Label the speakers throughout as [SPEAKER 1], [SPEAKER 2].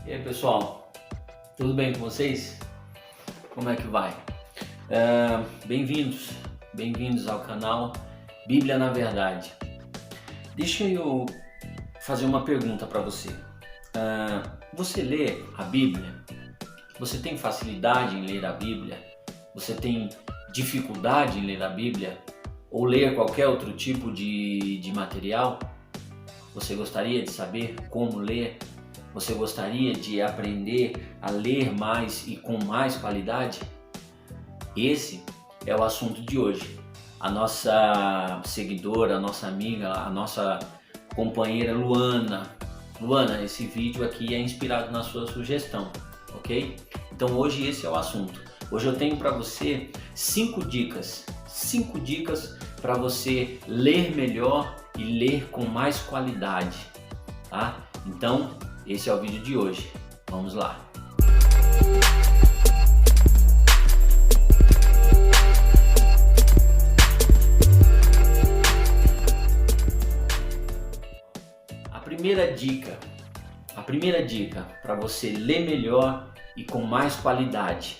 [SPEAKER 1] E aí pessoal, tudo bem com vocês? Como é que vai? Bem-vindos ao canal Bíblia na Verdade. Deixa eu fazer uma pergunta para você. Você lê a Bíblia? Você tem facilidade em ler a Bíblia? Você tem dificuldade em ler a Bíblia? Ou ler qualquer outro tipo de material? Você gostaria de saber como ler? Você gostaria de aprender a ler mais e com mais qualidade? Esse é o assunto de hoje. A nossa seguidora, a nossa amiga, a nossa companheira Luana. Luana, esse vídeo aqui é inspirado na sua sugestão, ok? Então hoje esse é o assunto. Hoje eu tenho para você 5 dicas para você ler melhor e ler com mais qualidade, tá? Então esse é o vídeo de hoje. Vamos lá. A primeira dica para você ler melhor e com mais qualidade.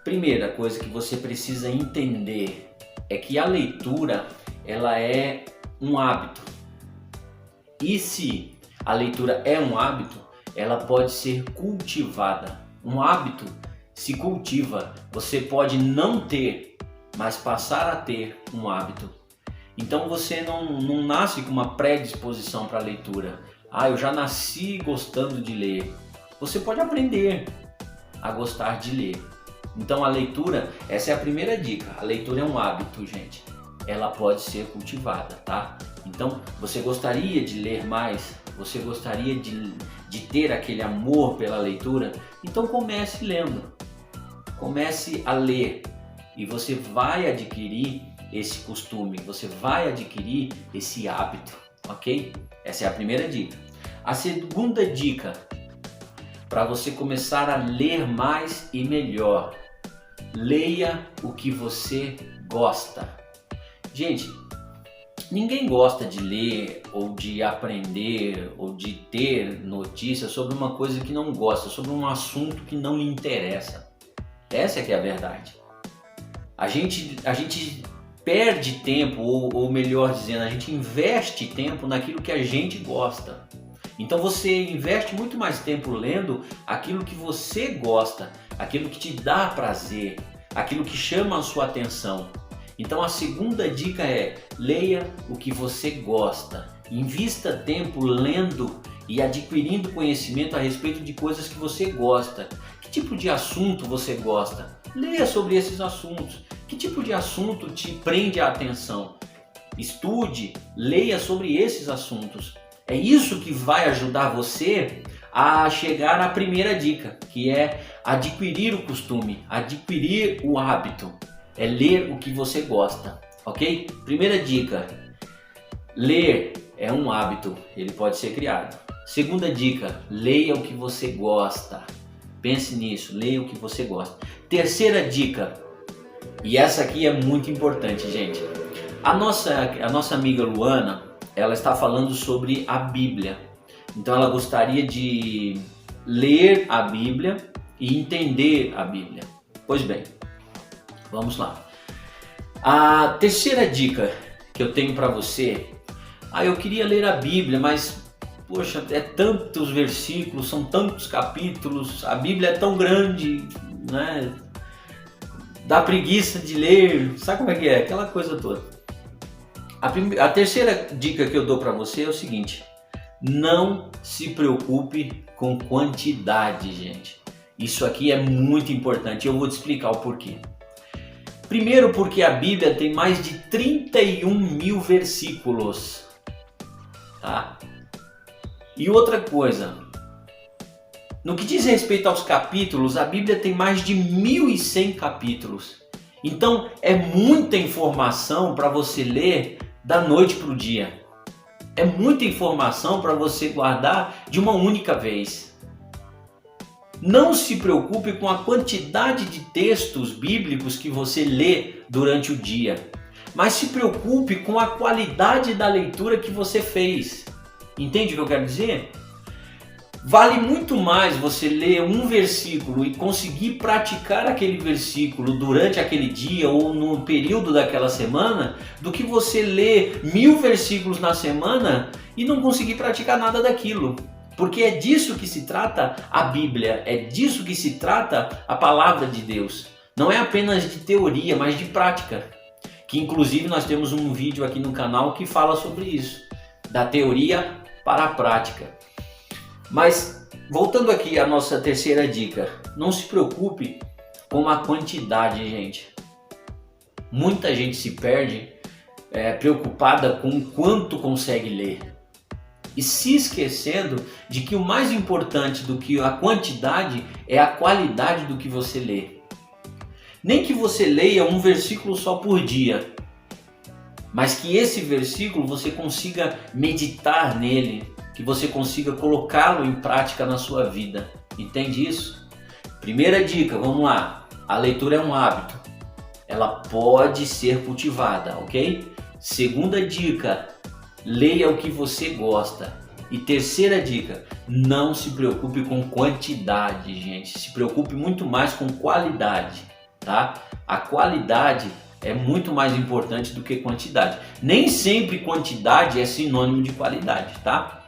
[SPEAKER 1] Primeira coisa que você precisa entender é que a leitura ela é um hábito. E se a leitura é um hábito, ela pode ser cultivada. Um hábito se cultiva. Você pode não ter, mas passar a ter um hábito. Então você não nasce com uma predisposição para a leitura. Eu já nasci gostando de ler. Você pode aprender a gostar de ler. Então a leitura, essa é a primeira dica. A leitura é um hábito, gente. Ela pode ser cultivada, tá? Então você gostaria de ler mais? Você gostaria de ter aquele amor pela leitura? Então comece lendo. Comece a ler e você vai adquirir esse costume, você vai adquirir esse hábito, ok? Essa é a primeira dica. A segunda dica, para você começar a ler mais e melhor, leia o que você gosta. Gente, ninguém gosta de ler ou de aprender ou de ter notícias sobre uma coisa que não gosta, sobre um assunto que não lhe interessa. Essa é que é a verdade. A gente perde tempo, ou melhor dizendo, a gente investe tempo naquilo que a gente gosta. Então você investe muito mais tempo lendo aquilo que você gosta, aquilo que te dá prazer, aquilo que chama a sua atenção. Então a segunda dica é: leia o que você gosta. Invista tempo lendo e adquirindo conhecimento a respeito de coisas que você gosta. Que tipo de assunto você gosta? Leia sobre esses assuntos. Que tipo de assunto te prende a atenção? Estude, leia sobre esses assuntos. É isso que vai ajudar você a chegar à primeira dica, que é adquirir o costume, adquirir o hábito. É ler o que você gosta, ok? Primeira dica, ler é um hábito, ele pode ser criado. Segunda dica, leia o que você gosta. Pense nisso, leia o que você gosta. Terceira dica, e essa aqui é muito importante, gente. A nossa amiga Luana, ela está falando sobre a Bíblia. Então ela gostaria de ler a Bíblia e entender a Bíblia. Pois bem, vamos lá. A terceira dica que eu tenho para você, eu queria ler a Bíblia, mas poxa, é tantos versículos, são tantos capítulos, a Bíblia é tão grande, né? Dá preguiça de ler, sabe como é que é? Aquela coisa toda. A terceira dica que eu dou para você é o seguinte: não se preocupe com quantidade, gente. Isso aqui é muito importante, eu vou te explicar o porquê. Primeiro, porque a Bíblia tem mais de 31 mil versículos, tá? E outra coisa, no que diz respeito aos capítulos, a Bíblia tem mais de 1.100 capítulos. Então é muita informação para você ler da noite para o dia. É muita informação para você guardar de uma única vez. Não se preocupe com a quantidade de textos bíblicos que você lê durante o dia, mas se preocupe com a qualidade da leitura que você fez. Entende o que eu quero dizer? Vale muito mais você ler um versículo e conseguir praticar aquele versículo durante aquele dia ou no período daquela semana, do que você ler 1000 versículos na semana e não conseguir praticar nada daquilo. Porque é disso que se trata a Bíblia, é disso que se trata a palavra de Deus. Não é apenas de teoria, mas de prática. Que inclusive nós temos um vídeo aqui no canal que fala sobre isso, da teoria para a prática. Mas voltando aqui à nossa terceira dica, não se preocupe com a quantidade, gente. Muita gente se perde preocupada com o quanto consegue ler e se esquecendo de que o mais importante do que a quantidade é a qualidade do que você lê. Nem que você leia um versículo só por dia, mas que esse versículo você consiga meditar nele, que você consiga colocá-lo em prática na sua vida. Entende isso? Primeira dica, vamos lá. A leitura é um hábito. Ela pode ser cultivada, ok? Segunda dica, leia o que você gosta. E terceira dica, não se preocupe com quantidade, gente. Se preocupe muito mais com qualidade, tá? A qualidade é muito mais importante do que quantidade. Nem sempre quantidade é sinônimo de qualidade, tá?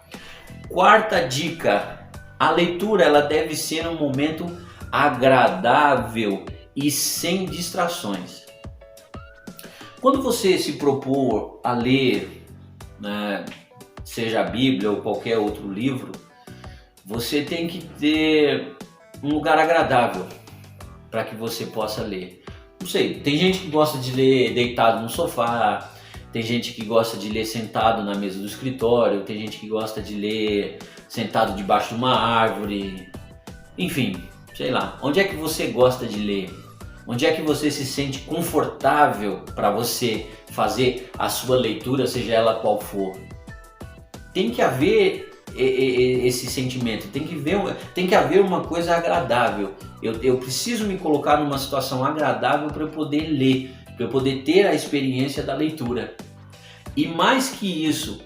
[SPEAKER 1] Quarta dica, a leitura ela deve ser um momento agradável e sem distrações. Quando você se propor a ler, né, seja a Bíblia ou qualquer outro livro, você tem que ter um lugar agradável para que você possa ler. Não sei, tem gente que gosta de ler deitado no sofá, tem gente que gosta de ler sentado na mesa do escritório, tem gente que gosta de ler sentado debaixo de uma árvore, enfim, sei lá. Onde é que você gosta de ler? Onde é que você se sente confortável para você fazer a sua leitura, seja ela qual for? Tem que haver esse sentimento, tem que haver uma coisa agradável. Eu preciso me colocar numa situação agradável para eu poder ler, para eu poder ter a experiência da leitura. E mais que isso,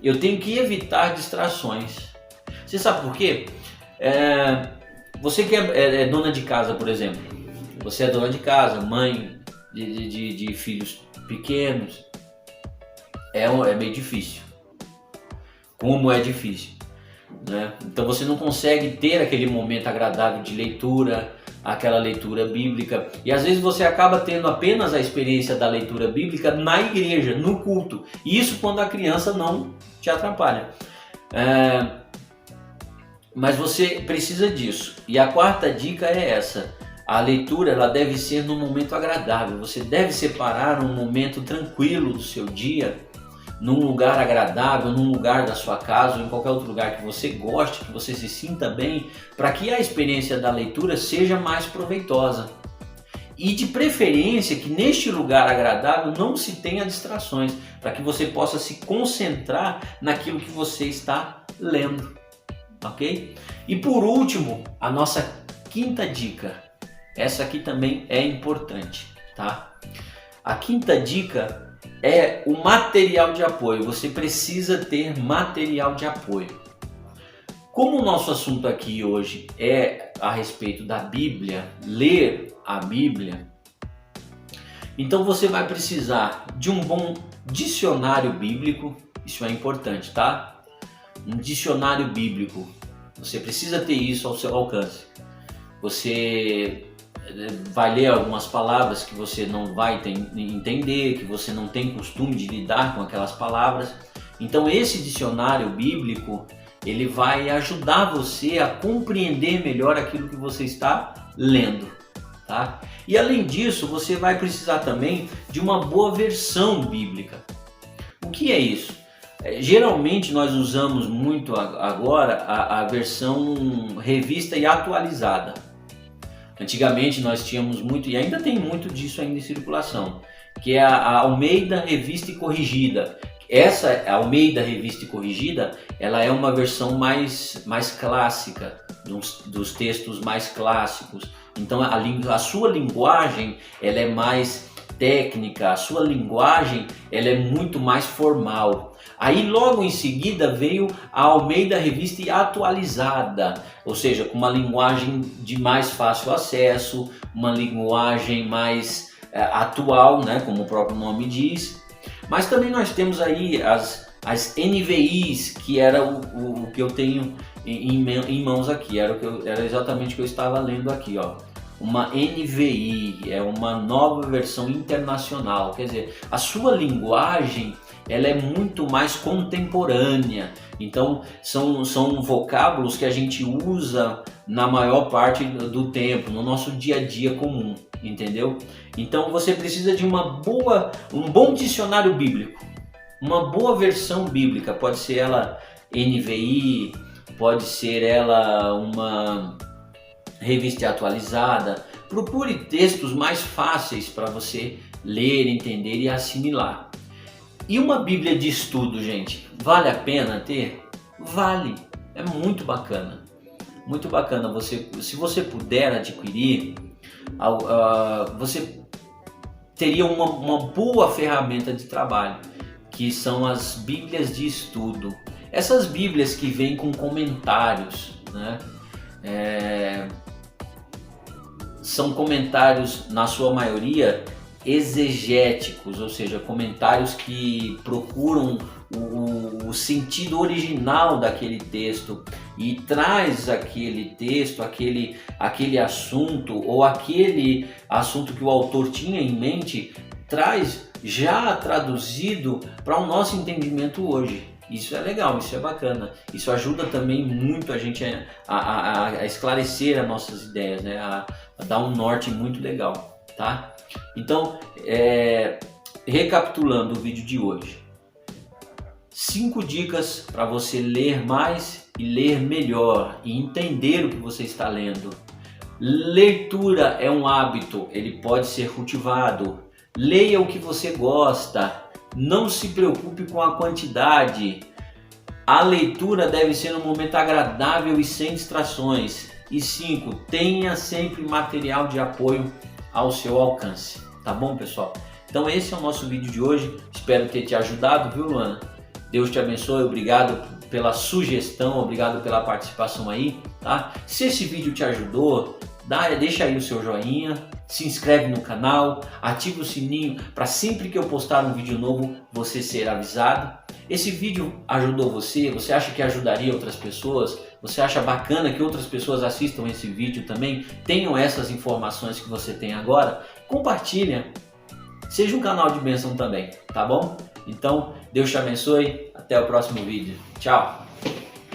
[SPEAKER 1] eu tenho que evitar distrações. Você sabe por quê? Você que é dona de casa, por exemplo. Você é dona de casa, mãe de filhos pequenos. É meio difícil. Como é difícil, né? Então você não consegue ter aquele momento agradável de leitura, aquela leitura bíblica, e às vezes você acaba tendo apenas a experiência da leitura bíblica na igreja, no culto, e isso quando a criança não te atrapalha. Mas você precisa disso. E a quarta dica é essa: a leitura ela deve ser num momento agradável. Você deve separar um momento tranquilo do seu dia, num lugar agradável, num lugar da sua casa ou em qualquer outro lugar que você goste, que você se sinta bem, para que a experiência da leitura seja mais proveitosa. E de preferência que neste lugar agradável não se tenha distrações, para que você possa se concentrar naquilo que você está lendo, ok? E por último, a nossa quinta dica. Essa aqui também é importante, tá? A quinta dica é o material de apoio. Você precisa ter material de apoio. Como o nosso assunto aqui hoje é a respeito da Bíblia, ler a Bíblia, então você vai precisar de um bom dicionário bíblico. Isso é importante, tá? Um dicionário bíblico. Você precisa ter isso ao seu alcance. Você vai ler algumas palavras que você não vai entender, que você não tem costume de lidar com aquelas palavras. Então esse dicionário bíblico, ele vai ajudar você a compreender melhor aquilo que você está lendo, tá? E além disso, você vai precisar também de uma boa versão bíblica. O que é isso? Geralmente nós usamos muito agora a versão revista e atualizada. Antigamente nós tínhamos muito, e ainda tem muito disso ainda em circulação, que é a Almeida Revista e Corrigida. Essa Almeida Revista e Corrigida, ela é uma versão mais clássica, dos textos mais clássicos. Então a sua linguagem ela é mais técnica, a sua linguagem, ela é muito mais formal. Aí logo em seguida veio a Almeida Revista e Atualizada, ou seja, com uma linguagem de mais fácil acesso, uma linguagem mais atual, né, como o próprio nome diz. Mas também nós temos aí as NVIs, que era o que eu tenho em mãos aqui, era exatamente o que eu estava lendo aqui, ó. Uma NVI é uma nova versão internacional, quer dizer, a sua linguagem ela é muito mais contemporânea, então são vocábulos que a gente usa na maior parte do tempo, no nosso dia a dia comum, entendeu? Então você precisa de um bom dicionário bíblico, uma boa versão bíblica, pode ser ela NVI, pode ser ela uma revista atualizada. Procure textos mais fáceis para você ler, entender e assimilar. E uma Bíblia de estudo, gente, vale a pena ter? Vale, é muito bacana. Muito bacana, se você puder adquirir, você teria uma boa ferramenta de trabalho, que são as Bíblias de estudo. Essas Bíblias que vêm com comentários, né? São comentários, na sua maioria, exegéticos, ou seja, comentários que procuram o sentido original daquele texto e traz aquele texto, aquele assunto ou aquele assunto que o autor tinha em mente, traz já traduzido para o nosso entendimento hoje. Isso é legal, isso é bacana, isso ajuda também muito a gente a esclarecer as nossas ideias, né? A dar um norte muito legal, tá? Então, recapitulando o vídeo de hoje, 5 dicas para você ler mais e ler melhor e entender o que você está lendo. Leitura é um hábito, ele pode ser cultivado. Leia o que você gosta, não se preocupe com a quantidade. A leitura deve ser um momento agradável e sem distrações. E 5, tenha sempre material de apoio ao seu alcance. Tá bom, pessoal? Então esse é o nosso vídeo de hoje. Espero ter te ajudado, viu, Luana? Deus te abençoe, obrigado pela sugestão, obrigado pela participação aí, tá? Se esse vídeo te ajudou, deixa aí o seu joinha, se inscreve no canal, ativa o sininho para sempre que eu postar um vídeo novo você ser avisado. Esse vídeo ajudou você? Você acha que ajudaria outras pessoas? Você acha bacana que outras pessoas assistam esse vídeo também? Tenham essas informações que você tem agora? Compartilha. Seja um canal de bênção também, tá bom? Então, Deus te abençoe. Até o próximo vídeo. Tchau!